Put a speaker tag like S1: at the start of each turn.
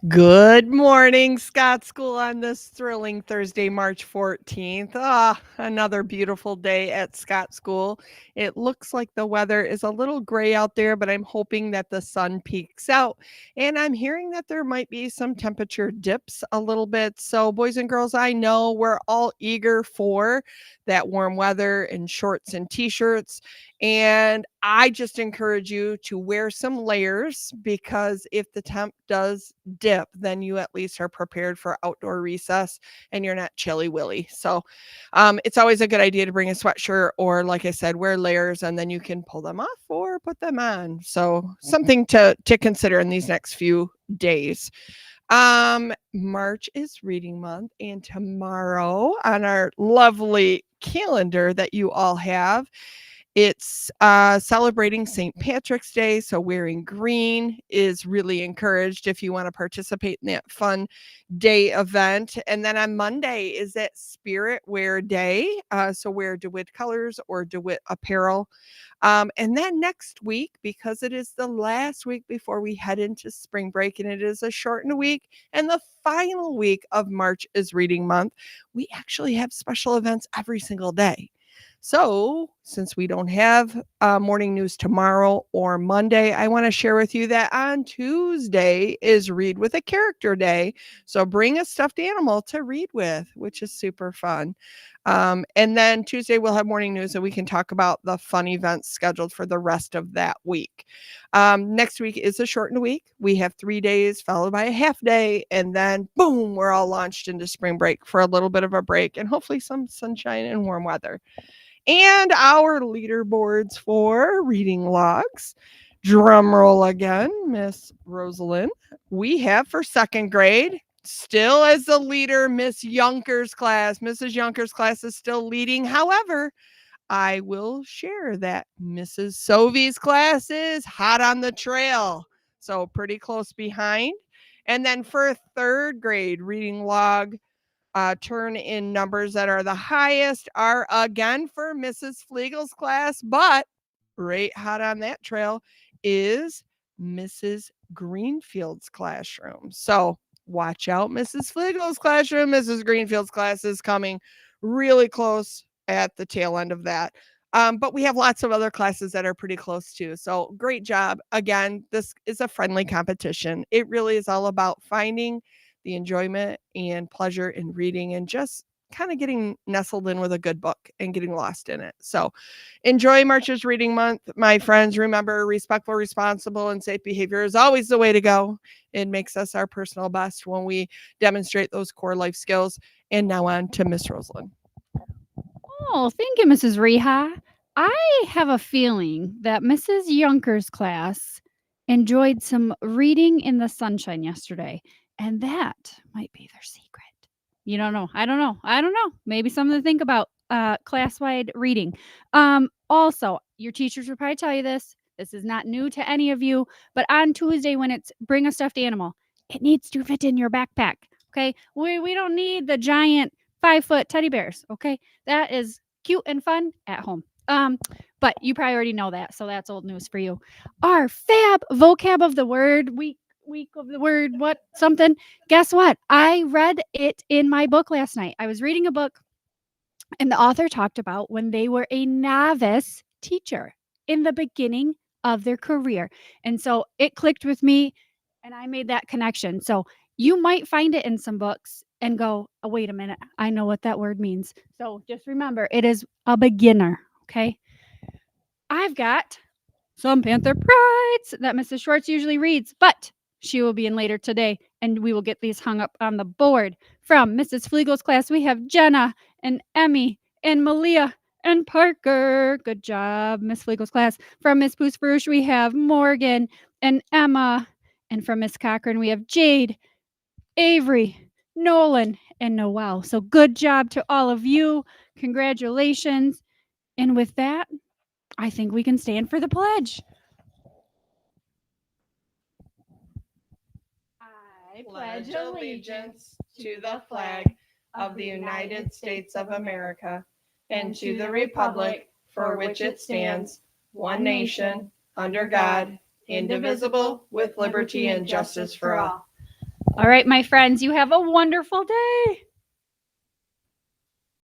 S1: Good morning, Scott School, on this thrilling Thursday, March 14th. Another beautiful day at Scott School. It looks like the weather is a little gray out there, but I'm hoping that the sun peeks out. And I'm hearing that there might be some temperature dips a little bit. So, boys and girls, I know we're all eager for that warm weather and shorts and t shirts. And I just encourage you to wear some layers because if the temp does dip, then you at least are prepared for outdoor recess and you're not chilly willy. So it's always a good idea to bring a sweatshirt or, like I said, wear layers and then you can pull them off or put them on. So something to consider in these next few days. March is reading month, and tomorrow on our lovely calendar that you all have, it's celebrating St. Patrick's Day, so wearing green is really encouraged if you want to participate in that fun day event. And then on Monday is that Spirit Wear Day, so wear DeWitt colors or DeWitt apparel. And then next week, because it is the last week before we head into spring break and it is a shortened week, and the final week of March is Reading Month, we actually have special events every single day. So, since we don't have morning news tomorrow or Monday, I want to share with you that on Tuesday is Read with a Character Day. So, bring a stuffed animal to read with, which is super fun. And then Tuesday, we'll have morning news and we can talk about the fun events scheduled for the rest of that week. Next week is a shortened week. We have 3 days followed by a half day. And then, boom, we're all launched into spring break for a little bit of a break and hopefully some sunshine and warm weather. And our leaderboards for reading logs. Drum roll again, Miss Rosalind. We have for second grade, still as the leader, Miss Younker's class. Mrs. Younker's class is still leading. However, I will share that Mrs. Sovey's class is hot on the trail. So pretty close behind. And then for third grade reading log, turn in numbers that are the highest are again for Mrs. Fliegel's class, but right hot on that trail is Mrs. Greenfield's classroom. So watch out, Mrs. Fliegel's classroom. Mrs. Greenfield's class is coming really close at the tail end of that. But we have lots of other classes that are pretty close too. So great job. Again, this is a friendly competition. It really is all about finding the enjoyment and pleasure in reading and just kind of getting nestled in with a good book and getting lost in it. So enjoy March's Reading Month, my friends. Remember, respectful, responsible, and safe behavior is always the way to go. It makes us our personal best when we demonstrate those core life skills. And now on to Miss Rosalind.
S2: Oh, thank you, Mrs. Reha. I have a feeling that Mrs. Younker's class enjoyed some reading in the sunshine yesterday, and that might be their secret. You don't know. I don't know. Maybe something to think about. Class-wide reading. Also, your teachers will probably tell you this. This is not new to any of you, but on Tuesday when it's bring a stuffed animal, it needs to fit in your backpack. Okay, we don't need the giant 5-foot teddy bears. Okay, that is cute and fun at home. But you probably already know that, so that's old news for you. Our fab vocab of the word week of the word what something. Guess what? I read it in my book last night. I was reading a book and the author talked about when they were a novice teacher in the beginning of their career. And so it clicked with me and I made that connection. So you might find it in some books and go, oh, wait a minute, I know what that word means. So just remember, it is a beginner. Okay. I've got some Panther Prides that Mrs. Schwartz usually reads, but she will be in later today and we will get these hung up on the board. From Mrs. Fliegel's class, we have Jenna and Emmy and Malia and Parker. Good job, Miss Fliegel's class. From Miss Boosferush, we have Morgan and Emma. And from Miss Cochran, we have Jade, Avery, Nolan, and Noel. So good job to all of you. Congratulations. And with that, I think we can stand for the pledge. I
S1: Pledge allegiance to the flag of the United States of America and to the republic for which it stands, one nation, under God, indivisible, with liberty and justice for all.
S2: All right, my friends, you have a wonderful day.